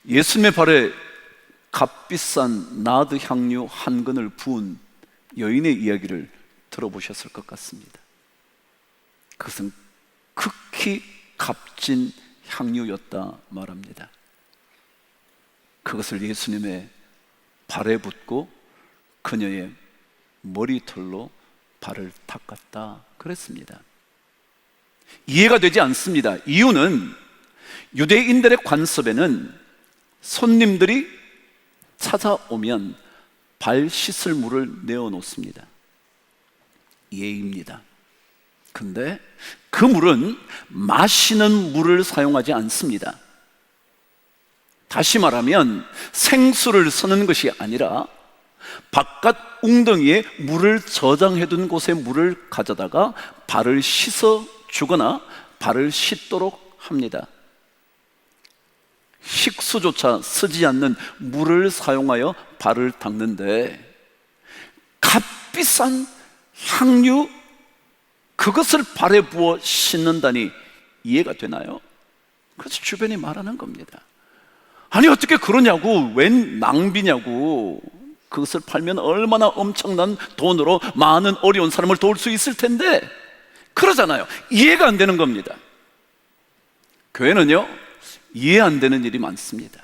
예수님의 발에 값비싼 나드 향유 한 근을 부은 여인의 이야기를 들어보셨을 것 같습니다. 그것은 극히 값진 향유였다 말합니다. 그것을 예수님의 발에 붓고 그녀의 머리털로 발을 닦았다 그랬습니다. 이해가 되지 않습니다. 이유는 유대인들의 관습에는 손님들이 찾아오면 발 씻을 물을 내어놓습니다. 예의입니다. 근데 그 물은 마시는 물을 사용하지 않습니다. 다시 말하면 생수를 쓰는 것이 아니라 바깥 웅덩이에 물을 저장해둔 곳에 물을 가져다가 발을 씻어 주거나 발을 씻도록 합니다. 식수조차 쓰지 않는 물을 사용하여 발을 닦는데 값비싼 향유, 그것을 발에 부어 씻는다니 이해가 되나요? 그래서 주변이 말하는 겁니다. 아니 어떻게 그러냐고, 웬 낭비냐고. 그것을 팔면 얼마나 엄청난 돈으로 많은 어려운 사람을 도울 수 있을 텐데, 그러잖아요. 이해가 안 되는 겁니다. 교회는요, 이해 안 되는 일이 많습니다.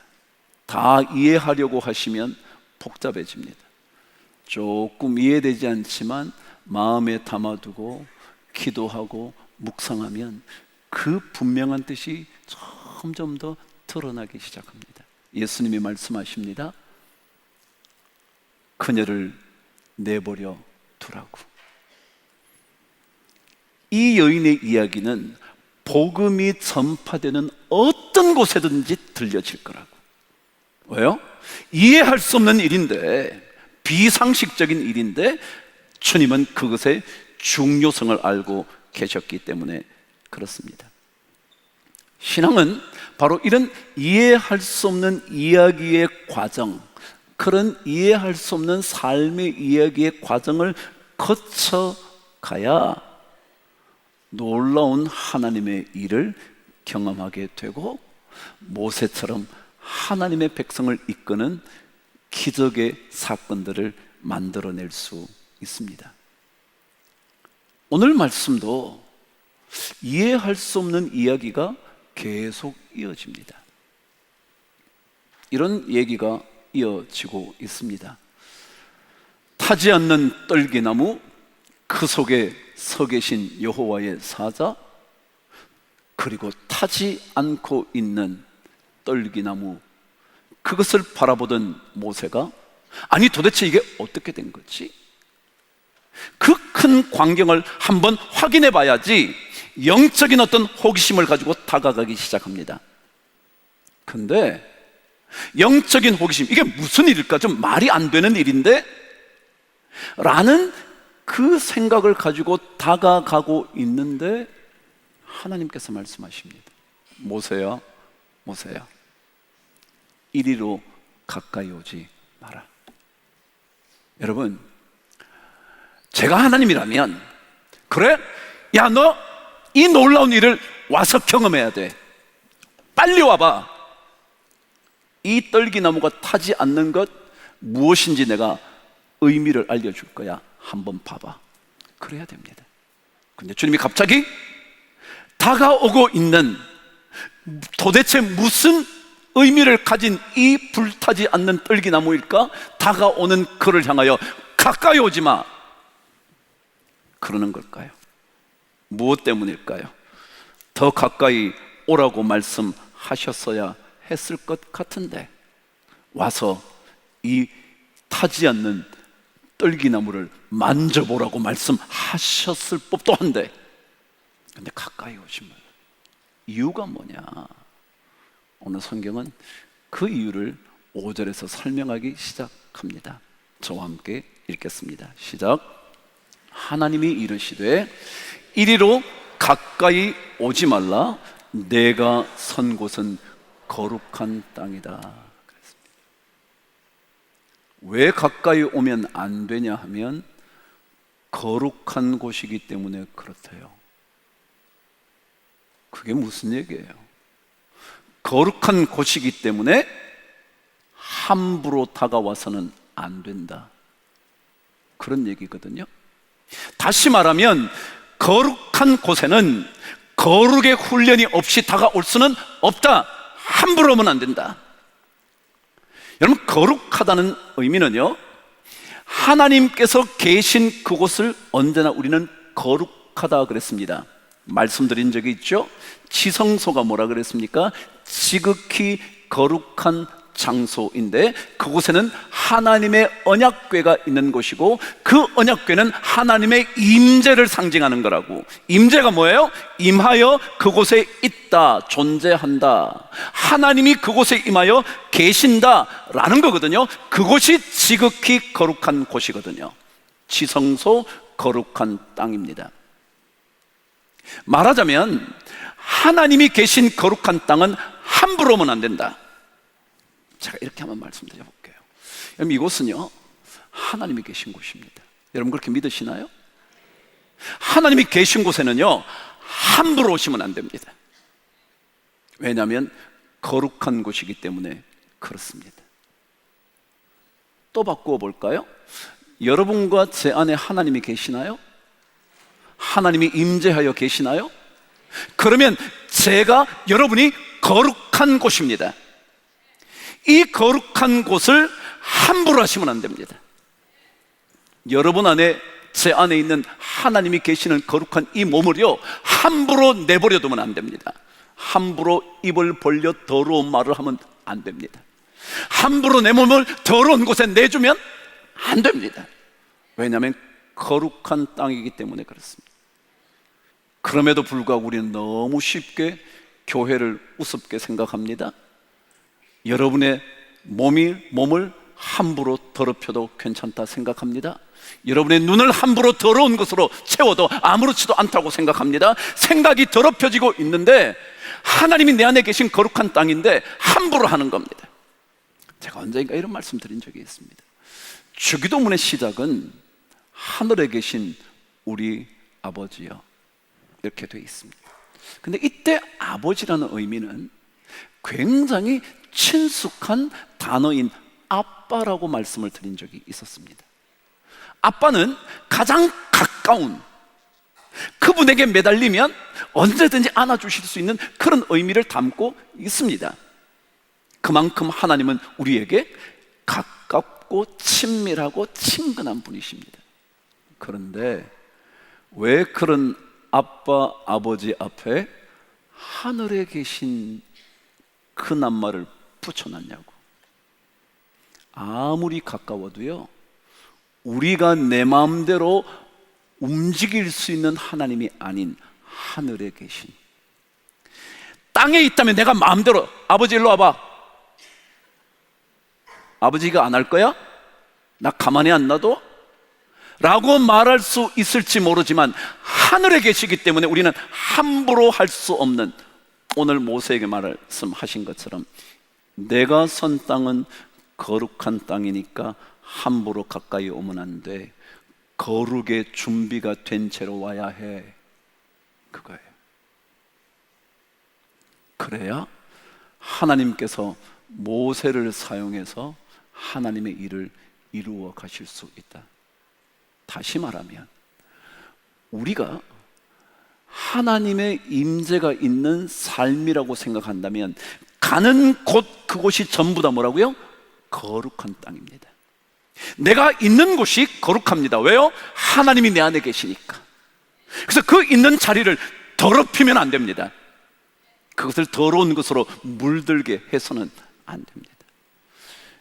다 이해하려고 하시면 복잡해집니다. 조금 이해되지 않지만 마음에 담아두고 기도하고 묵상하면 그 분명한 뜻이 점점 더 드러나기 시작합니다. 예수님이 말씀하십니다. 그녀를 내버려 두라고. 이 여인의 이야기는 복음이 전파되는 어떤 곳에든지 들려질 거라고. 왜요? 이해할 수 없는 일인데, 비상식적인 일인데 주님은 그것의 중요성을 알고 계셨기 때문에 그렇습니다. 신앙은 바로 이런 이해할 수 없는 이야기의 과정, 그런 이해할 수 없는 삶의 이야기의 과정을 거쳐가야 놀라운 하나님의 일을 경험하게 되고 모세처럼 하나님의 백성을 이끄는 기적의 사건들을 만들어낼 수 있습니다. 오늘 말씀도 이해할 수 없는 이야기가 계속 이어집니다. 이런 얘기가 이어지고 있습니다. 타지 않는 떨기나무, 그 속에 서 계신 여호와의 사자, 그리고 타지 않고 있는 떨기나무, 그것을 바라보던 모세가 아니 도대체 이게 어떻게 된 거지? 그 큰 광경을 한번 확인해 봐야지 영적인 어떤 호기심을 가지고 다가가기 시작합니다. 근데 영적인 호기심, 이게 무슨 일일까? 좀 말이 안 되는 일인데? 라는 그 생각을 가지고 다가가고 있는데 하나님께서 말씀하십니다. 모세야, 모세야, 이리로 가까이 오지 마라. 여러분, 제가 하나님이라면 그래? 야, 너 이 놀라운 일을 와서 경험해야 돼. 빨리 와봐. 이 떨기나무가 타지 않는 것 무엇인지 내가 의미를 알려줄 거야. 한번 봐봐. 그래야 됩니다. 근데 주님이 갑자기 다가오고 있는, 도대체 무슨 의미를 가진 이 불타지 않는 떨기나무일까? 다가오는 그를 향하여 가까이 오지 마, 그러는 걸까요? 무엇 때문일까요? 더 가까이 오라고 말씀하셨어야 했을 것 같은데 와서 이 타지 않는 떨기나무를 만져보라고 말씀하셨을 법도 한데, 근데 가까이 오시면 이유가 뭐냐? 오늘 성경은 그 이유를 5절에서 설명하기 시작합니다. 저와 함께 읽겠습니다. 시작. 하나님이 이르시되 이리로 가까이 오지 말라, 내가 선 곳은 거룩한 땅이다. 왜 가까이 오면 안 되냐 하면 거룩한 곳이기 때문에 그렇대요. 그게 무슨 얘기예요? 거룩한 곳이기 때문에 함부로 다가와서는 안 된다, 그런 얘기거든요. 다시 말하면 거룩한 곳에는 거룩의 훈련이 없이 다가올 수는 없다. 함부로 오면 안 된다. 여러분, 거룩하다는 의미는요, 하나님께서 계신 그곳을 언제나 우리는 거룩하다 그랬습니다. 말씀드린 적이 있죠. 지성소가 뭐라 그랬습니까? 지극히 거룩한 장소인데, 그곳에는 하나님의 언약궤가 있는 곳이고, 그 언약궤는 하나님의 임재를 상징하는 거라고. 임재가 뭐예요? 임하여 그곳에 있다, 존재한다. 하나님이 그곳에 임하여 계신다라는 거거든요. 그곳이 지극히 거룩한 곳이거든요. 지성소, 거룩한 땅입니다. 말하자면 하나님이 계신 거룩한 땅은 함부로 오면 안 된다. 제가 이렇게 한번 말씀드려 볼게요. 여러분, 이곳은요, 하나님이 계신 곳입니다. 여러분, 그렇게 믿으시나요? 하나님이 계신 곳에는요, 함부로 오시면 안 됩니다. 왜냐하면 거룩한 곳이기 때문에 그렇습니다. 또 바꾸어 볼까요? 여러분과 제 안에 하나님이 계시나요? 하나님이 임재하여 계시나요? 그러면 제가, 여러분이 거룩한 곳입니다. 이 거룩한 곳을 함부로 하시면 안 됩니다. 여러분 안에, 제 안에 있는 하나님이 계시는 거룩한 이 몸을요, 함부로 내버려 두면 안 됩니다. 함부로 입을 벌려 더러운 말을 하면 안 됩니다. 함부로 내 몸을 더러운 곳에 내주면 안 됩니다. 왜냐하면 거룩한 땅이기 때문에 그렇습니다. 그럼에도 불구하고 우리는 너무 쉽게 교회를 우습게 생각합니다. 여러분의 몸을 함부로 더럽혀도 괜찮다 생각합니다. 여러분의 눈을 함부로 더러운 것으로 채워도 아무렇지도 않다고 생각합니다. 생각이 더럽혀지고 있는데, 하나님이 내 안에 계신 거룩한 땅인데 함부로 하는 겁니다. 제가 언젠가 이런 말씀 드린 적이 있습니다. 주기도문의 시작은 하늘에 계신 우리 아버지여, 이렇게 되어 있습니다. 근데 이때 아버지라는 의미는 굉장히 친숙한 단어인 아빠라고 말씀을 드린 적이 있었습니다. 아빠는 가장 가까운, 그분에게 매달리면 언제든지 안아주실 수 있는 그런 의미를 담고 있습니다. 그만큼 하나님은 우리에게 가깝고 친밀하고 친근한 분이십니다. 그런데 왜 그런 아빠, 아버지 앞에 하늘에 계신 그 낱말을 붙여놨냐고. 아무리 가까워도요, 우리가 내 마음대로 움직일 수 있는 하나님이 아닌 하늘에 계신, 땅에 있다면 내가 마음대로 아버지 일로 와봐, 아버지가 안 할 거야? 나 가만히 안 놔둬? 라고 말할 수 있을지 모르지만 하늘에 계시기 때문에 우리는 함부로 할 수 없는, 오늘 모세에게 말씀하신 것처럼 내가 선 땅은 거룩한 땅이니까 함부로 가까이 오면 안 돼. 거룩의 준비가 된 채로 와야 해. 그거예요. 그래야 하나님께서 모세를 사용해서 하나님의 일을 이루어 가실 수 있다. 다시 말하면 우리가 하나님의 임재가 있는 삶이라고 생각한다면 가는 곳, 그곳이 전부 다 뭐라고요? 거룩한 땅입니다. 내가 있는 곳이 거룩합니다. 왜요? 하나님이 내 안에 계시니까. 그래서 그 있는 자리를 더럽히면 안 됩니다. 그것을 더러운 것으로 물들게 해서는 안 됩니다.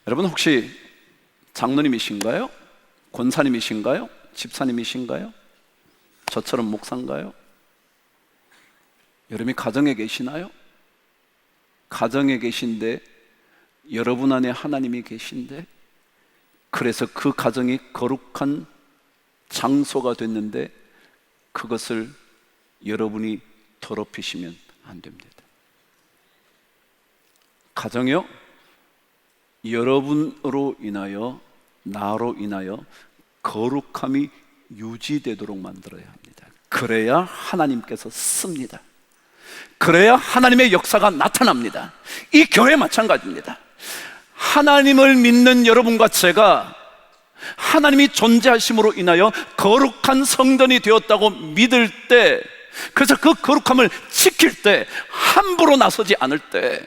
여러분, 혹시 장로님이신가요? 권사님이신가요? 집사님이신가요? 저처럼 목사인가요? 여러분이 가정에 계시나요? 가정에 계신데, 여러분 안에 하나님이 계신데, 그래서 그 가정이 거룩한 장소가 됐는데 그것을 여러분이 더럽히시면 안 됩니다. 가정이요, 여러분으로 인하여, 나로 인하여 거룩함이 유지되도록 만들어야 합니다. 그래야 하나님께서 씁니다. 그래야 하나님의 역사가 나타납니다. 이 교회 마찬가지입니다. 하나님을 믿는 여러분과 제가 하나님이 존재하심으로 인하여 거룩한 성전이 되었다고 믿을 때, 그래서 그 거룩함을 지킬 때, 함부로 나서지 않을 때,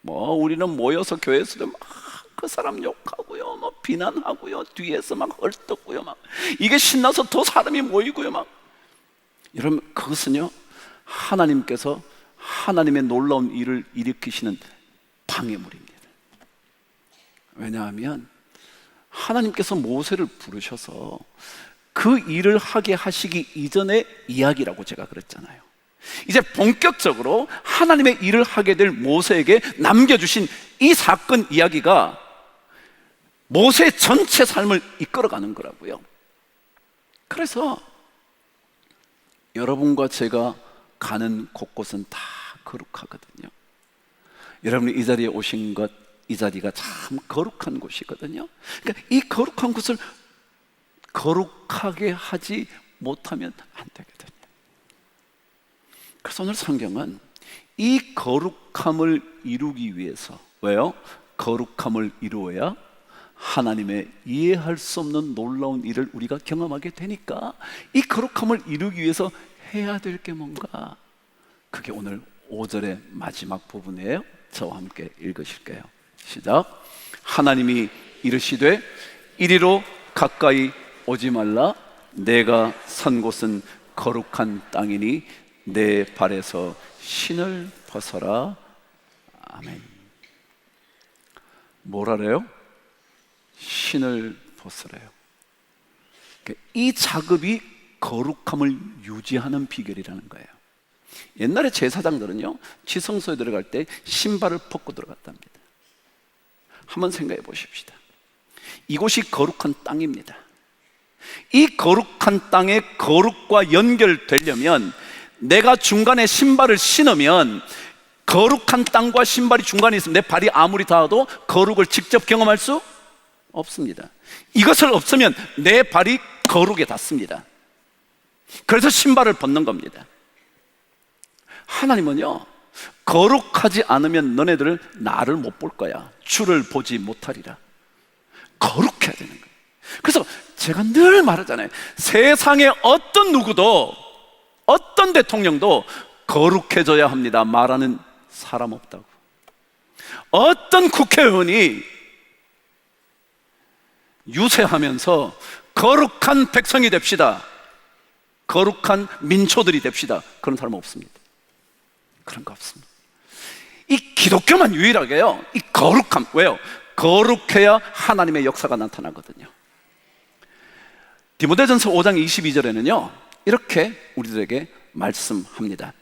우리는 모여서 교회에서도 막 그 사람 욕하고요, 비난하고요, 뒤에서 막 헐떡고요, 이게 신나서 더 사람이 모이고요, 여러분, 그것은요 하나님께서 하나님의 놀라운 일을 일으키시는 방해물입니다. 왜냐하면 하나님께서 모세를 부르셔서 그 일을 하게 하시기 이전의 이야기라고 제가 그랬잖아요. 이제 본격적으로 하나님의 일을 하게 될 모세에게 남겨주신 이 사건 이야기가 모세의 전체 삶을 이끌어가는 거라고요. 그래서 여러분과 제가 가는 곳곳은 다 거룩하거든요. 여러분이 이 자리에 오신 것, 이 자리가 참 거룩한 곳이거든요. 그러니까 이 거룩한 곳을 거룩하게 하지 못하면 안 되거든요. 그래서 오늘 성경은 이 거룩함을 이루기 위해서, 왜요? 거룩함을 이루어야 하나님의 이해할 수 없는 놀라운 일을 우리가 경험하게 되니까 이 거룩함을 이루기 위해서 해야 될 게 뭔가, 그게 오늘 5절의 마지막 부분이에요. 저와 함께 읽으실게요. 시작. 하나님이 이르시되 이리로 가까이 오지 말라. 내가 선 곳은 거룩한 땅이니 내 발에서 신을 벗어라. 아멘. 뭐라래요? 신을 벗으래요. 이 작업이 거룩함을 유지하는 비결이라는 거예요. 옛날에 제사장들은요 지성소에 들어갈 때 신발을 벗고 들어갔답니다. 한번 생각해 보십시다. 이곳이 거룩한 땅입니다. 이 거룩한 땅의 거룩과 연결되려면 내가 중간에 신발을 신으면, 거룩한 땅과 신발이 중간에 있으면 내 발이 아무리 닿아도 거룩을 직접 경험할 수 없습니다. 이것을 없으면 내 발이 거룩에 닿습니다. 그래서 신발을 벗는 겁니다. 하나님은요 거룩하지 않으면 너네들은 나를 못 볼 거야, 주를 보지 못하리라. 거룩해야 되는 거예요. 그래서 제가 늘 말하잖아요. 세상에 어떤 누구도, 어떤 대통령도 거룩해져야 합니다 말하는 사람 없다고. 어떤 국회의원이 유세하면서 거룩한 백성이 됩시다, 거룩한 민초들이 됩시다, 그런 사람 없습니다. 그런 거 없습니다. 이 기독교만 유일하게요 이 거룩함, 왜요? 거룩해야 하나님의 역사가 나타나거든요. 디모데전서 5장 22절에는요 이렇게 우리들에게 말씀합니다.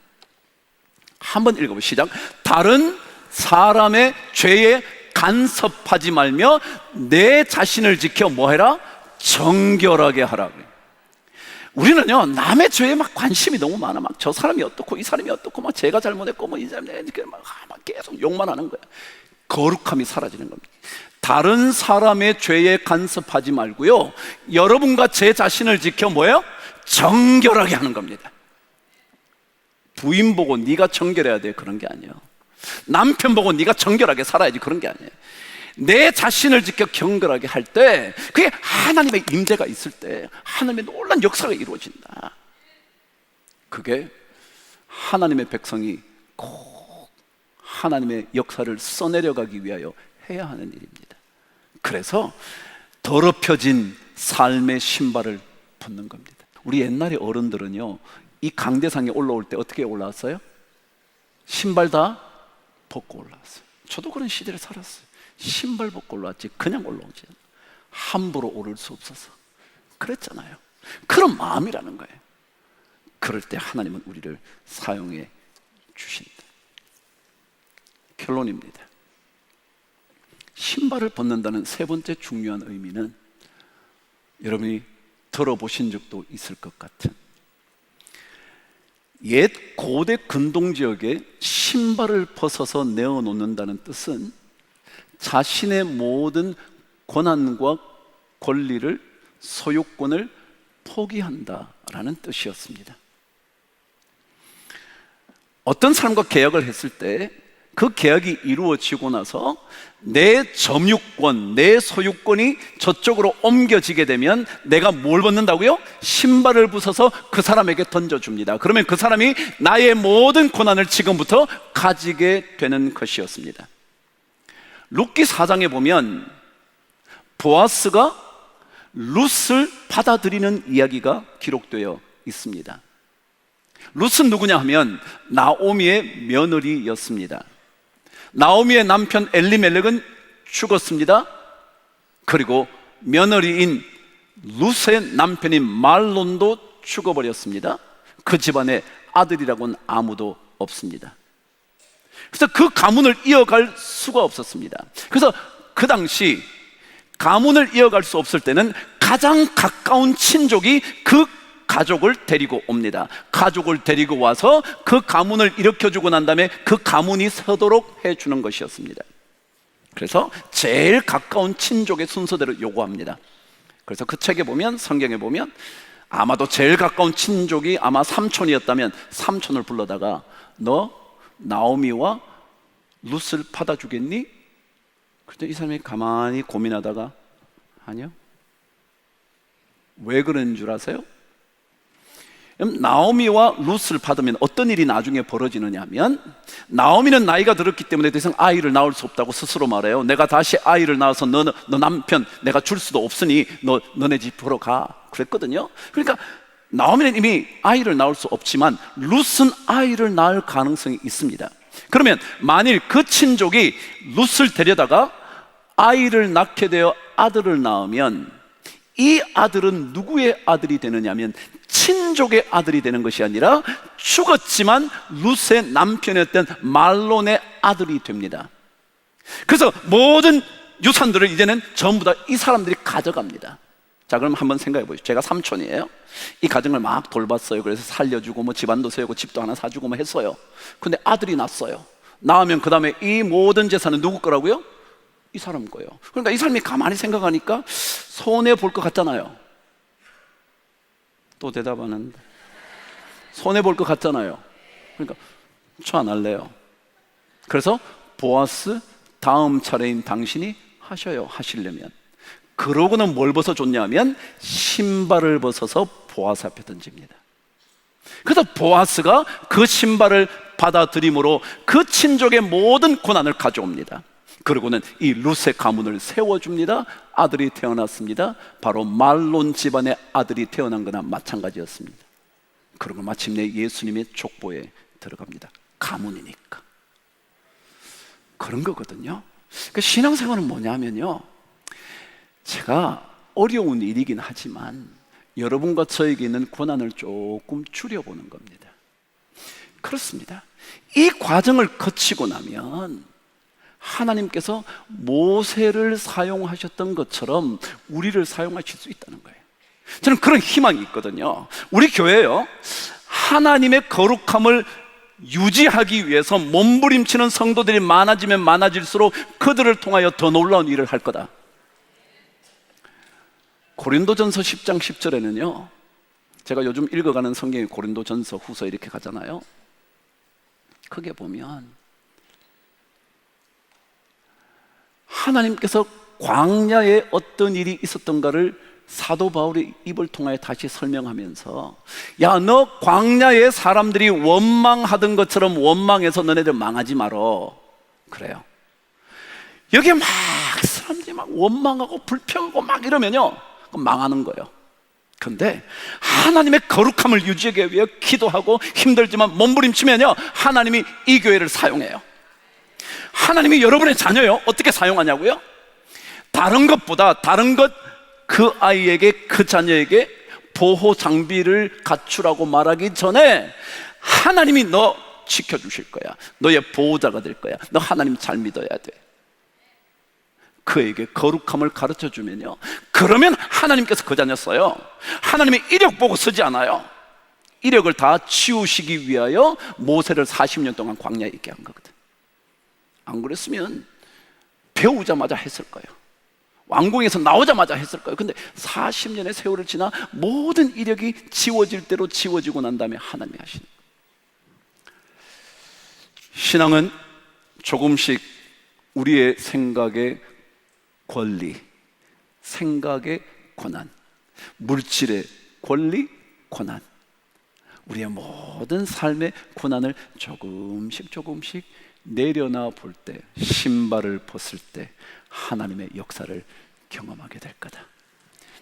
한번 읽어보시죠. 시작. 다른 사람의 죄에 간섭하지 말며 내 자신을 지켜 뭐해라? 정결하게 하라. 우리는요 남의 죄에 막 관심이 너무 많아. 막 저 사람이 어떻고 이 사람이 어떻고, 막 제가 잘못했고 뭐 이 사람이 막 계속 욕만 하는 거야. 거룩함이 사라지는 겁니다. 다른 사람의 죄에 간섭하지 말고요, 여러분과 제 자신을 지켜 뭐예요? 정결하게 하는 겁니다. 부인 보고 네가 정결해야 돼, 그런 게 아니에요. 남편 보고 네가 정결하게 살아야지, 그런 게 아니에요. 내 자신을 지켜 정결하게 할 때, 그게 하나님의 임재가 있을 때 하나님의 놀라운 역사가 이루어진다. 그게 하나님의 백성이 꼭 하나님의 역사를 써내려가기 위하여 해야 하는 일입니다. 그래서 더럽혀진 삶의 신발을 벗는 겁니다. 우리 옛날에 어른들은요 이 강대상에 올라올 때 어떻게 올라왔어요? 신발 다 벗고 올라왔어요. 저도 그런 시대를 살았어요. 신발 벗고 올라왔지 그냥 올라오지 않아요. 함부로 오를 수 없어서 그랬잖아요. 그런 마음이라는 거예요. 그럴 때 하나님은 우리를 사용해 주신다. 결론입니다. 신발을 벗는다는 세 번째 중요한 의미는, 여러분이 들어보신 적도 있을 것 같은, 옛 고대 근동 지역에 신발을 벗어서 내어놓는다는 뜻은 자신의 모든 권한과 권리를, 소유권을 포기한다라는 뜻이었습니다. 어떤 사람과 계약을 했을 때 그 계약이 이루어지고 나서 내 점유권, 내 소유권이 저쪽으로 옮겨지게 되면 내가 뭘 벗는다고요? 신발을 벗어서 그 사람에게 던져줍니다. 그러면 그 사람이 나의 모든 고난을 지금부터 가지게 되는 것이었습니다. 룻기 4장에 보면 보아스가 룻을 받아들이는 이야기가 기록되어 있습니다. 룻은 누구냐 하면 나오미의 며느리였습니다. 나오미의 남편 엘리멜렉은 죽었습니다. 그리고 며느리인 룻의 남편인 말론도 죽어버렸습니다. 그 집안에 아들이라고는 아무도 없습니다. 그래서 그 가문을 이어갈 수가 없었습니다. 그래서 그 당시 가문을 이어갈 수 없을 때는 가장 가까운 친족이 그 가족을 데리고 옵니다. 가족을 데리고 와서 그 가문을 일으켜주고 난 다음에 그 가문이 서도록 해주는 것이었습니다. 그래서 제일 가까운 친족의 순서대로 요구합니다. 그래서 그 책에 보면, 성경에 보면 아마도 제일 가까운 친족이 아마 삼촌이었다면 삼촌을 불러다가 너 나오미와 룻을 받아주겠니? 그때 이 사람이 가만히 고민하다가 아니요. 왜 그런 줄 아세요? 나오미와 룻을 받으면 어떤 일이 나중에 벌어지느냐 하면, 나오미는 나이가 들었기 때문에 더 이상 아이를 낳을 수 없다고 스스로 말해요. 내가 다시 아이를 낳아서 너 남편 내가 줄 수도 없으니 너네 집으로 가 그랬거든요. 그러니까 나오미는 이미 아이를 낳을 수 없지만 룻은 아이를 낳을 가능성이 있습니다. 그러면 만일 그 친족이 룻을 데려다가 아이를 낳게 되어 아들을 낳으면 이 아들은 누구의 아들이 되느냐 하면 친족의 아들이 되는 것이 아니라 죽었지만 룻의 남편이었던 말론의 아들이 됩니다. 그래서 모든 유산들을 이제는 전부 다 이 사람들이 가져갑니다. 자, 그럼 한번 생각해 보시죠. 제가 삼촌이에요. 이 가정을 막 돌봤어요. 그래서 살려주고 뭐 집안도 세우고 집도 하나 사주고 뭐 했어요. 근데 아들이 낳았어요. 낳으면 그 다음에 이 모든 재산은 누구 거라고요? 이 사람 거예요. 그러니까 이 사람이 가만히 생각하니까 손해 볼 것 같잖아요. 또 대답 안 하는데. 손해 볼 것 같잖아요. 그러니까 저 안 할래요. 그래서 보아스, 다음 차례인 당신이 하셔요. 하시려면. 그러고는 뭘 벗어줬냐면 신발을 벗어서 보아스 앞에 던집니다. 그래서 보아스가 그 신발을 받아들임으로 그 친족의 모든 고난을 가져옵니다. 그리고는 이 룻의 가문을 세워줍니다. 아들이 태어났습니다. 바로 말론 집안의 아들이 태어난 거나 마찬가지였습니다. 그리고 마침내 예수님의 족보에 들어갑니다. 가문이니까. 그런 거거든요. 그러니까 신앙생활은 뭐냐면요, 제가 어려운 일이긴 하지만 여러분과 저에게 있는 고난을 조금 줄여보는 겁니다. 그렇습니다. 이 과정을 거치고 나면 하나님께서 모세를 사용하셨던 것처럼 우리를 사용하실 수 있다는 거예요. 저는 그런 희망이 있거든요. 우리 교회요, 하나님의 거룩함을 유지하기 위해서 몸부림치는 성도들이 많아지면 많아질수록 그들을 통하여 더 놀라운 일을 할 거다. 고린도전서 10장 10절에는요, 제가 요즘 읽어가는 성경이 고린도전서, 후서 이렇게 가잖아요. 크게 보면 하나님께서 광야에 어떤 일이 있었던가를 사도 바울의 입을 통하여 다시 설명하면서, 야, 너 광야에 사람들이 원망하던 것처럼 원망해서 너네들 망하지 말어. 그래요. 여기 막 사람들이 막 원망하고 불평하고 막 이러면요, 그럼 망하는 거예요. 그런데 하나님의 거룩함을 유지하기 위해 기도하고 힘들지만 몸부림치면요, 하나님이 이 교회를 사용해요. 하나님이 여러분의 자녀요, 어떻게 사용하냐고요? 다른 것보다 다른 것, 그 아이에게, 그 자녀에게 보호 장비를 갖추라고 말하기 전에 하나님이 너 지켜주실 거야. 너의 보호자가 될 거야. 너 하나님 잘 믿어야 돼. 그에게 거룩함을 가르쳐 주면요, 그러면 하나님께서 그 자녀 써요. 하나님이 이력 보고 쓰지 않아요. 이력을 다 치우시기 위하여 모세를 40년 동안 광야에 있게 한 거거든. 안 그랬으면 배우자마자 했을 거예요. 왕궁에서 나오자마자 했을 거예요. 근데 40년의 세월을 지나 모든 이력이 지워질 대로 지워지고 난 다음에 하나님이 하시는 거예요. 신앙은 조금씩 우리의 생각의 권리, 생각의 권한, 물질의 권리, 권한, 우리의 모든 삶의 권한을 조금씩 내려놔 볼 때, 신발을 벗을 때 하나님의 역사를 경험하게 될 거다.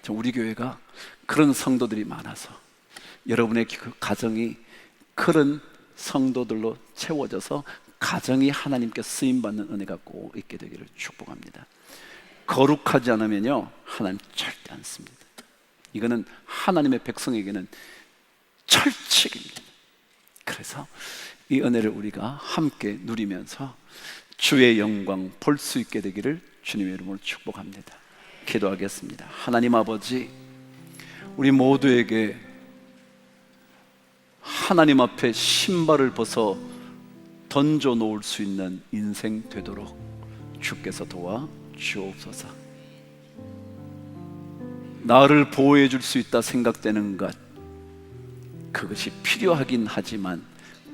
우리 교회가 그런 성도들이 많아서 여러분의 그 가정이 그런 성도들로 채워져서 가정이 하나님께 쓰임받는 은혜가 꼭 있게 되기를 축복합니다. 거룩하지 않으면요, 하나님 절대 안 씁니다. 이거는 하나님의 백성에게는 철칙입니다. 그래서 이 은혜를 우리가 함께 누리면서 주의 영광 볼 수 있게 되기를 주님의 이름으로 축복합니다. 기도하겠습니다. 하나님 아버지, 우리 모두에게 하나님 앞에 신발을 벗어 던져 놓을 수 있는 인생 되도록 주께서 도와 주옵소서. 나를 보호해 줄 수 있다 생각되는 것, 그것이 필요하긴 하지만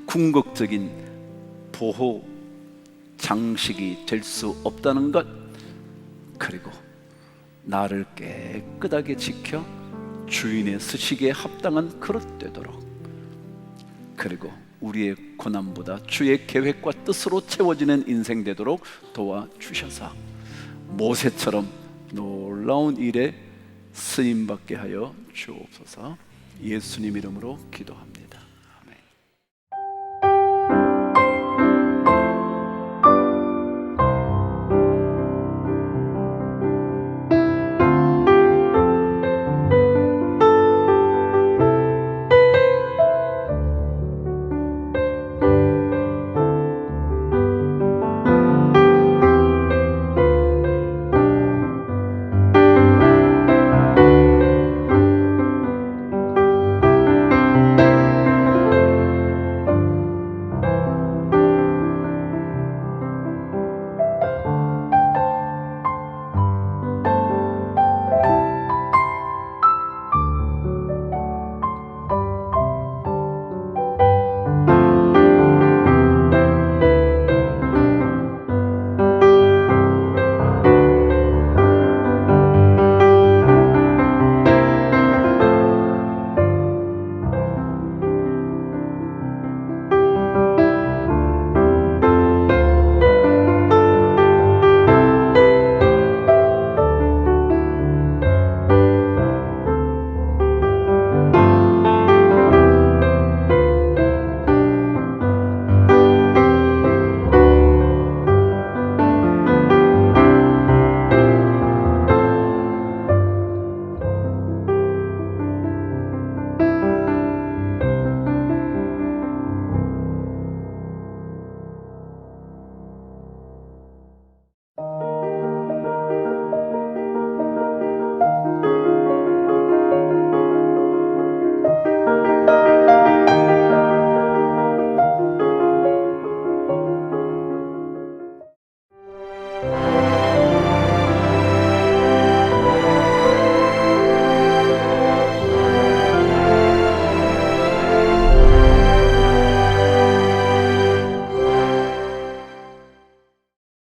궁극적인 보호 장식이 될 수 없다는 것, 그리고 나를 깨끗하게 지켜 주인의 쓰시기에 합당한 그릇 되도록, 그리고 우리의 고난보다 주의 계획과 뜻으로 채워지는 인생 되도록 도와주셔서 모세처럼 놀라운 일에 쓰임받게 하여 주옵소서. 예수님 이름으로 기도합니다.